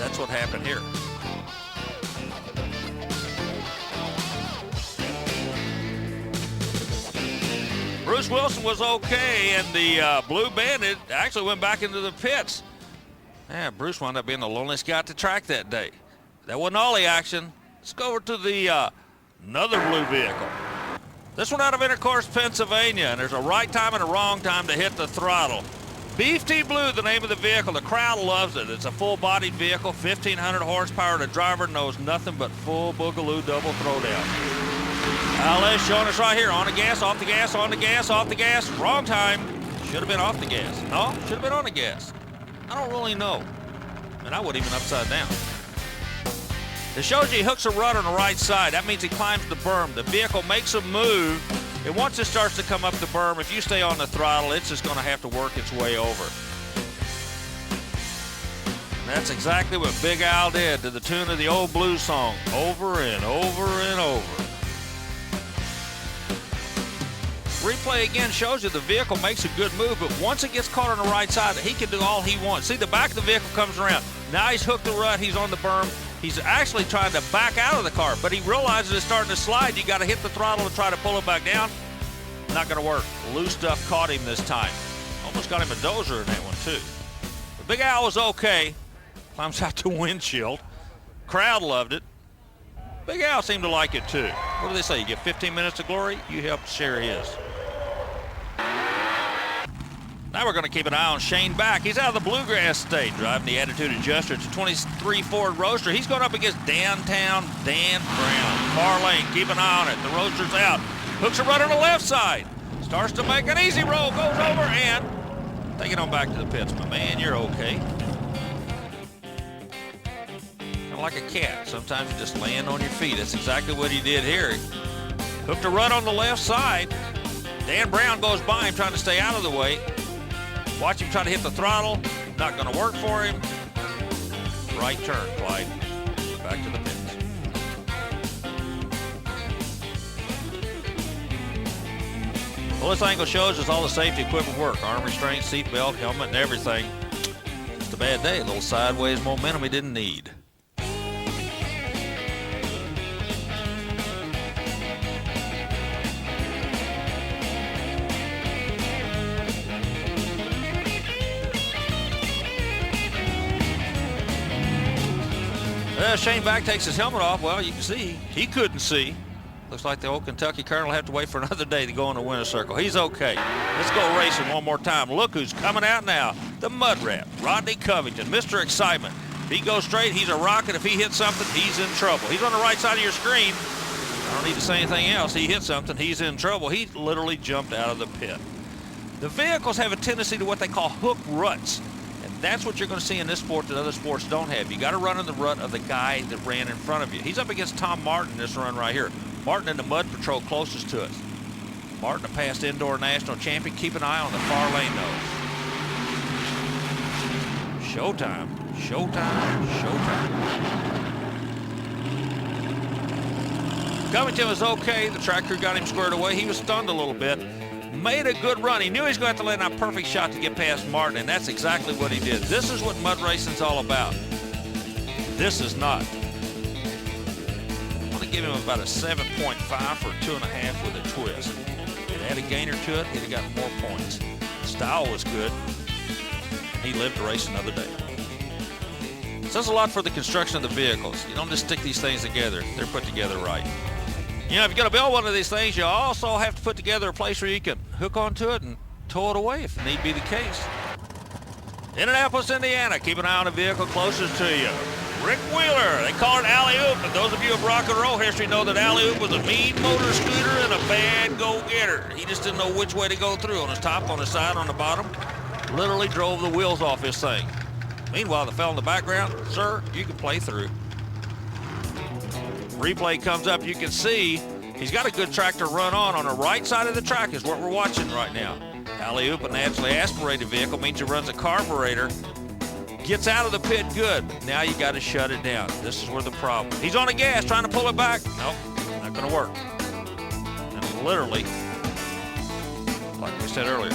That's what happened here. Bruce Wilson was okay, and the Blue Bandit actually went back into the pits. Yeah, Bruce wound up being the loneliest guy at the track that day. That wasn't all the action. Let's go over to the another blue vehicle. This one out of Intercourse, Pennsylvania, and there's a right time and a wrong time to hit the throttle. Beef Tea Blue, the name of the vehicle. The crowd loves it. It's a full-bodied vehicle, 1,500 horsepower. The driver knows nothing but full boogaloo double throwdown. Les showing us right here. On the gas, off the gas, on the gas, off the gas. Wrong time. Should have been off the gas. No, should have been on the gas. I don't really know. And I wouldn't even upside down. It shows you he hooks a rudder on the right side. That means he climbs the berm. The vehicle makes a move, and once it starts to come up the berm, if you stay on the throttle, it's just going to have to work its way over. And that's exactly what Big Al did to the tune of the old blues song, over and over and over. Replay again shows you the vehicle makes a good move, but once it gets caught on the right side, he can do all he wants. See, the back of the vehicle comes around. Now he's hooked the rut, he's on the berm. He's actually trying to back out of the car, but he realizes it's starting to slide. You got to hit the throttle and try to pull it back down. Not going to work. Loose stuff caught him this time. Almost got him a dozer in that one, too. But Big Al was okay. Climbs out the windshield. Crowd loved it. Big Al seemed to like it, too. What do they say? You get 15 minutes of glory, you help share his. Now we're going to keep an eye on Shane Back. He's out of the Bluegrass State, driving the Attitude Adjuster. It's a 23 Ford Roadster. He's going up against Downtown Dan Brown. Far lane, keep an eye on it. The Roadster's out. Hooks a run on the left side. Starts to make an easy roll, goes over, and take it on back to the pits. My man, you're okay. Kind of like a cat. Sometimes you just land on your feet. That's exactly what he did here. Hooked a run on the left side. Dan Brown goes by him, trying to stay out of the way. Watch him try to hit the throttle. Not going to work for him. Right turn, Clyde. Back to the pits. Well, this angle shows us all the safety equipment work. Arm restraint, seat belt, helmet, and everything. Just a bad day. A little sideways momentum he didn't need. Shane Back takes his helmet off. Well, you can see he couldn't see. Looks like the old Kentucky Colonel will have to wait for another day to go in the winner's circle. He's okay. Let's go racing one more time. Look who's coming out now. The Mud Rat, Rodney Covington, Mr. Excitement. If he goes straight, he's a rocket. If he hits something, he's in trouble. He's on the right side of your screen. I don't need to say anything else. He hit something, he's in trouble. He literally jumped out of the pit. The vehicles have a tendency to what they call hook ruts. That's what you're going to see in this sport that other sports don't have. You got to run in the rut of the guy that ran in front of you. He's up against Tom Martin in this run right here. Martin in the Mud Patrol closest to us. Martin, a past indoor national champion. Keep an eye on the far lane, though. Showtime, showtime, showtime. Covington was okay. The track crew got him squared away. He was stunned a little bit. Made a good run. He knew he was going to have to land a perfect shot to get past Martin, and that's exactly what he did. This is what mud racing's all about. This is not. I'm going to give him about a 7.5 for 2.5 with a twist. If it had a gainer to it, he'd have got more points. Style was good. He lived to race another day. It says a lot for the construction of the vehicles. You don't just stick these things together. They're put together right. You know, if you're going to build one of these things, you also have to put together a place where you can hook onto it and tow it away if need be the case. Indianapolis, Indiana. Keep an eye on the vehicle closest to you. Rick Wheeler. They call it alley-oop, but those of you of rock and roll history know that alley-oop was a mean motor scooter and a bad go-getter. He just didn't know which way to go through, on his top, on his side, on the bottom. Literally drove the wheels off this thing. Meanwhile, the fellow in the background, sir, you can play through. Replay comes up, you can see he's got a good track to run on the right side of the track is what we're watching right now. Alley-oop, a naturally aspirated vehicle, means it runs a carburetor, gets out of the pit good. Now you got to shut it down. This is where the problem. He's on the gas trying to pull it back. Nope, not going to work. And literally, like we said earlier,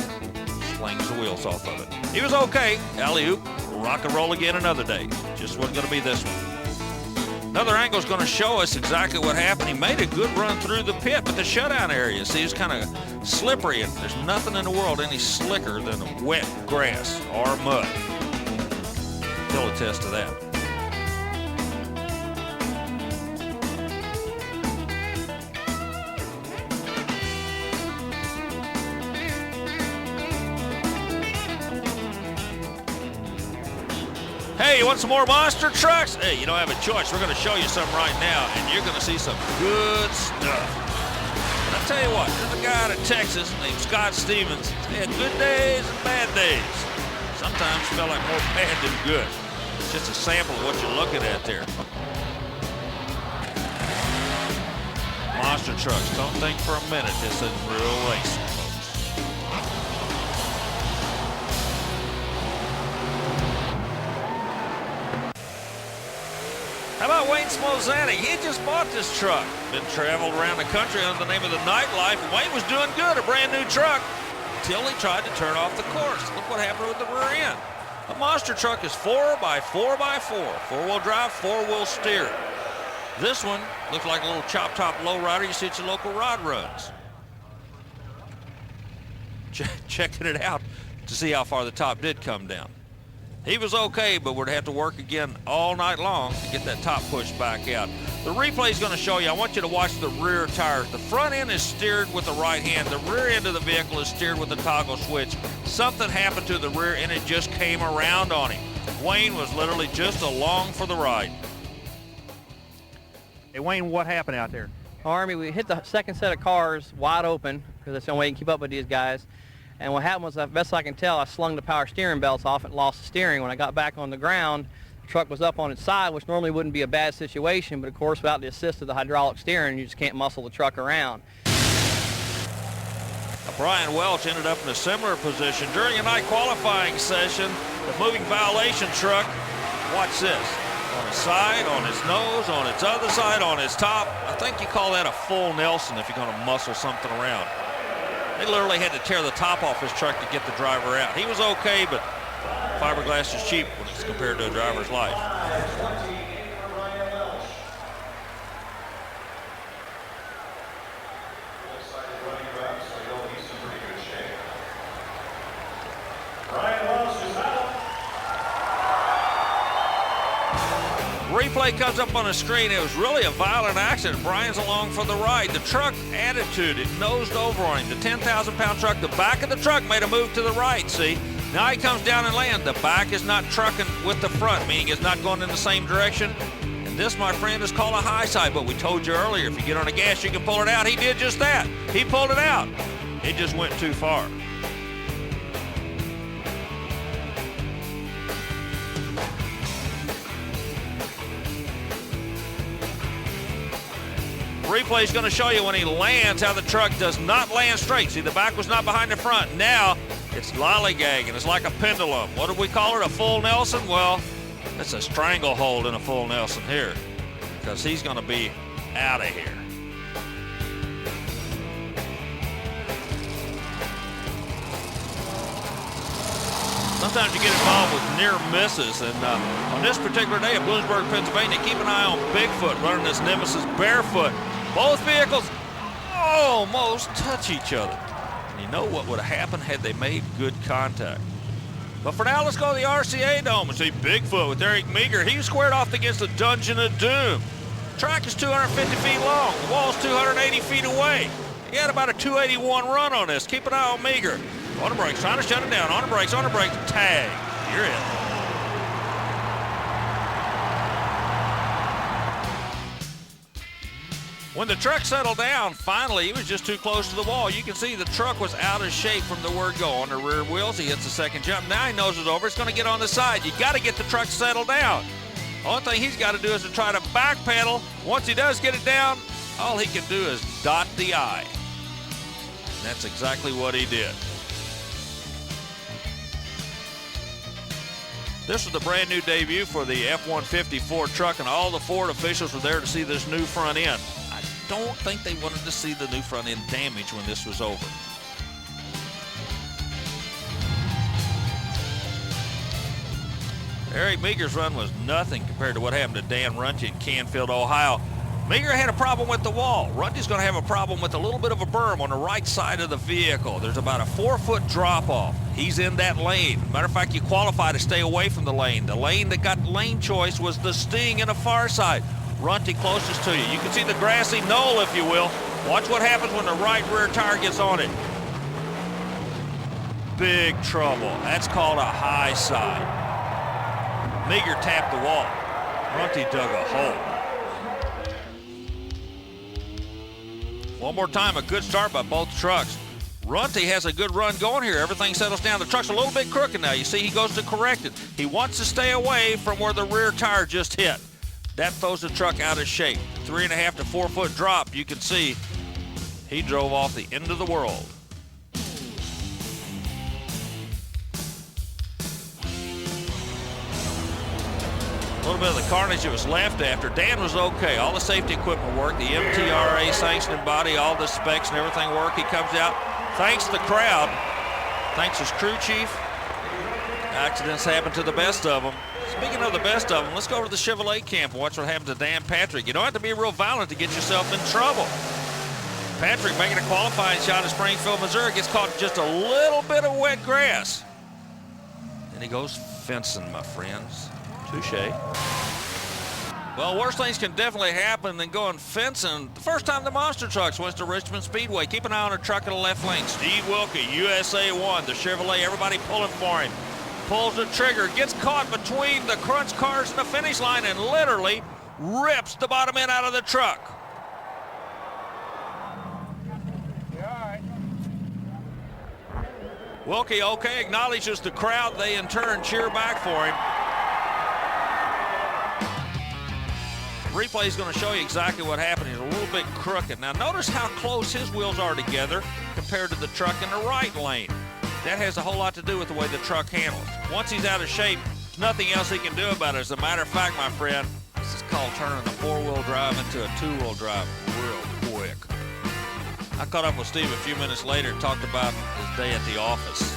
slings the wheels off of it. He was okay. Alley-oop, rock and roll again another day. Just wasn't going to be this one. Another angle is going to show us exactly what happened. He made a good run through the pit, but the shutdown area, see, it's kind of slippery, and there's nothing in the world any slicker than wet grass or mud. He'll attest to that. Hey, you want some more monster trucks? Hey, you don't have a choice. We're going to show you some right now, and you're going to see some good stuff. And I'll tell you what, there's a guy out of Texas named Scott Stevens. He had good days and bad days. Sometimes felt like more bad than good. It's just a sample of what you're looking at there. Monster trucks. Don't think for a minute this isn't real racing, folks. How about Wayne Smozani? He had just bought this truck. Been traveled around the country under the name of the Nightlife. Wayne was doing good, a brand new truck, until he tried to turn off the course. Look what happened with the rear end. A monster truck is 4x4x4. Four-wheel drive, four-wheel steer. This one looks like a little chop-top lowrider you see at your local rod runs. Checking it out to see how far the top did come down. He was okay, but we'd have to work again all night long to get that top pushed back out. The replay is going to show you. I want you to watch the rear tires. The front end is steered with the right hand. The rear end of the vehicle is steered with the toggle switch. Something happened to the rear and it just came around on him. Wayne was literally just along for the ride. Hey, Wayne, what happened out there? Army, we hit the second set of cars wide open because that's the only way you can keep up with these guys. And what happened was, as best I can tell, I slung the power steering belts off and lost the steering. When I got back on the ground, the truck was up on its side, which normally wouldn't be a bad situation, but of course, without the assist of the hydraulic steering, you just can't muscle the truck around. Brian Welch ended up in a similar position. During a night qualifying session, the moving violation truck, watch this, on his side, on his nose, on its other side, on his top. I think you call that a full Nelson if you're going to muscle something around. They literally had to tear the top off his truck to get the driver out. He was okay, but fiberglass is cheap when it's compared to a driver's life. Replay comes up on the screen. It was really a violent accident. Brian's along for the ride. The truck attitude, it nosed over on him. The 10,000-pound truck, the back of the truck made a move to the right, see? Now he comes down and lands. The back is not trucking with the front, meaning it's not going in the same direction. And this, my friend, is called a high side. But we told you earlier, if you get on the gas, you can pull it out. He did just that. He pulled it out. It just went too far. Replay is going to show you when he lands how the truck does not land straight. See, the back was not behind the front. Now it's lollygagging. It's like a pendulum. What do we call it? A full Nelson? Well, it's a stranglehold in a full Nelson here because he's going to be out of here. Sometimes you get involved with near misses, and on this particular day at Bloomsburg, Pennsylvania, keep an eye on Bigfoot running this Nemesis barefoot. Both vehicles almost touch each other. And you know what would have happened had they made good contact. But for now, let's go to the RCA Dome and see Bigfoot with Eric Meager. He squared off against the Dungeon of Doom. The track is 250 feet long. The wall's 280 feet away. He had about a 281 run on this. Keep an eye on Meager. On the brakes, trying to shut it down. On the brakes, tag. You're in. When the truck settled down, finally, he was just too close to the wall. You can see the truck was out of shape from the word go. On the rear wheels, he hits the second jump. Now he noses over. It's going to get on the side. You got to get the truck settled down. The only thing he's got to do is to try to back pedal. Once he does get it down, all he can do is dot the I. And that's exactly what he did. This was the brand new debut for the F-150 Ford truck, and all the Ford officials were there to see this new front end. I don't think they wanted to see the new front end damage when this was over. Eric Meager's run was nothing compared to what happened to Dan Runty in Canfield, Ohio. Meager had a problem with the wall. Runty's going to have a problem with a little bit of a berm on the right side of the vehicle. There's about a 4-foot drop-off. He's in that lane. Matter of fact, you qualify to stay away from the lane. The lane that got lane choice was the Sting in the far side. Runty closest to you. You can see the grassy knoll, if you will. Watch what happens when the right rear tire gets on it. Big trouble. That's called a high side. Meager tapped the wall. Runty dug a hole. One more time, a good start by both trucks. Runty has a good run going here. Everything settles down. The truck's a little bit crooked now. You see he goes to correct it. He wants to stay away from where the rear tire just hit. That throws the truck out of shape. 3.5 to 4 foot drop. You can see he drove off the end of the world. A little bit of the carnage that was left after. Dan was okay. All the safety equipment worked. The MTRA sanctioning body, all the specs and everything worked. He comes out, thanks the crowd, thanks his crew chief. Accidents happen to the best of them. Speaking of the best of them, let's go over to the Chevrolet camp and watch what happened to Dan Patrick. You don't have to be real violent to get yourself in trouble. Patrick making a qualifying shot in Springfield, Missouri, gets caught in just a little bit of wet grass. And he goes fencing, my friends. Touche. Well, worse things can definitely happen than going fencing. The first time the monster trucks went to Richmond Speedway. Keep an eye on a truck in the left lane. Steve Wilkie, USA 1, the Chevrolet, everybody pulling for him. Pulls the trigger, gets caught between the crunch cars and the finish line and literally rips the bottom end out of the truck. Wilkie, okay, acknowledges the crowd. They in turn cheer back for him. Replay is going to show you exactly what happened. He's a little bit crooked. Now notice how close his wheels are together compared to the truck in the right lane. That has a whole lot to do with the way the truck handles. Once he's out of shape, there's nothing else he can do about it. As a matter of fact, my friend, this is called turning a 4-wheel drive into a 2-wheel drive real quick. I caught up with Steve a few minutes later and talked about his day at the office.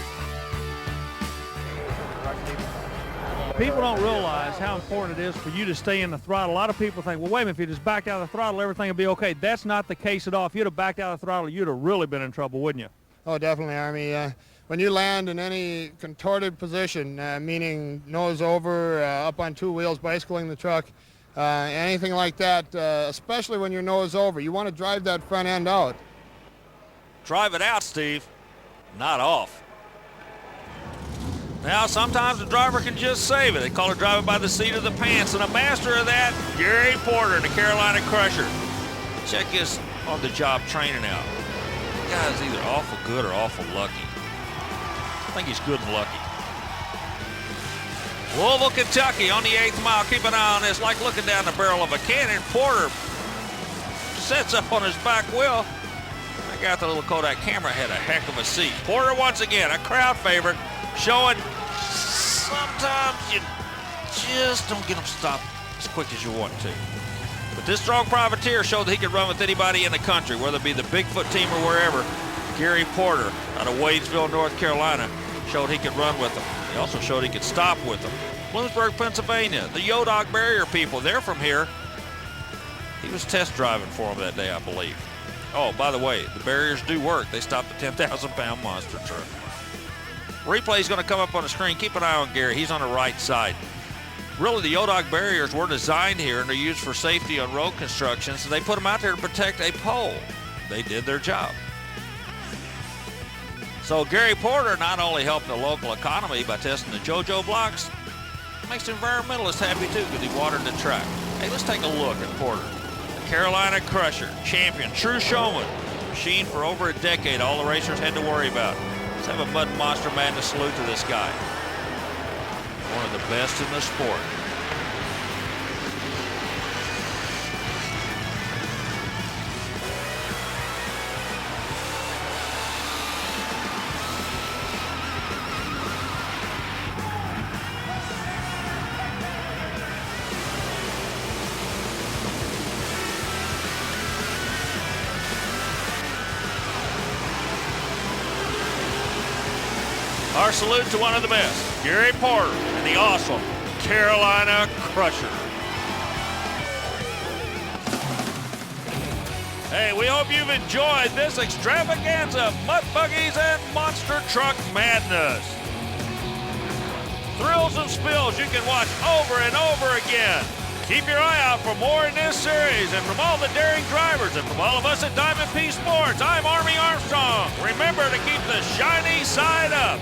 People don't realize how important it is for you to stay in the throttle. A lot of people think, well, wait a minute, if you just backed out of the throttle, everything will be okay. That's not the case at all. If you'd have backed out of the throttle, you'd have really been in trouble, wouldn't you? Oh, definitely, Army. When you land in any contorted position, meaning nose over, up on 2 wheels, bicycling the truck, anything like that, especially when you're nose over, you want to drive that front end out. Drive it out, Steve, not off. Now, sometimes the driver can just save it. They call it driving by the seat of the pants. And a master of that, Gary Porter, the Carolina Crusher. Check his on-the-job training out. The guy's either awful good or awful lucky. I think he's good and lucky. Louisville, Kentucky on the 8th mile. Keep an eye on this, like looking down the barrel of a cannon. Porter sets up on his back wheel. I got the little Kodak camera, had a heck of a seat. Porter once again, a crowd favorite, showing sometimes you just don't get them stopped as quick as you want to. But this strong privateer showed that he could run with anybody in the country, whether it be the Bigfoot team or wherever. Gary Porter out of Wadesville, North Carolina, showed he could run with them. He also showed he could stop with them. Bloomsburg, Pennsylvania, the Yodog Barrier people, they're from here. He was test driving for them that day, I believe. Oh, by the way, the barriers do work. They stopped the 10,000-pound monster truck. Replay is going to come up on the screen. Keep an eye on Gary. He's on the right side. Really, the Yodog barriers were designed here and they're used for safety on road construction, so they put them out there to protect a pole. They did their job. So Gary Porter not only helped the local economy by testing the JoJo blocks, makes the environmentalists happy too because he watered the track. Hey, let's take a look at Porter. The Carolina Crusher, champion, true showman, machined for over a decade. All the racers had to worry about. Let's have a Mud Monster Madness salute to this guy. One of the best in the sport. Our salute to one of the best, Gary Porter and the awesome Carolina Crusher. Hey, we hope you've enjoyed this extravaganza of mud buggies and monster truck madness. Thrills and spills you can watch over and over again. Keep your eye out for more in this series. And from all the daring drivers and from all of us at Diamond P Sports, I'm Army Armstrong. Remember to keep the shiny side up.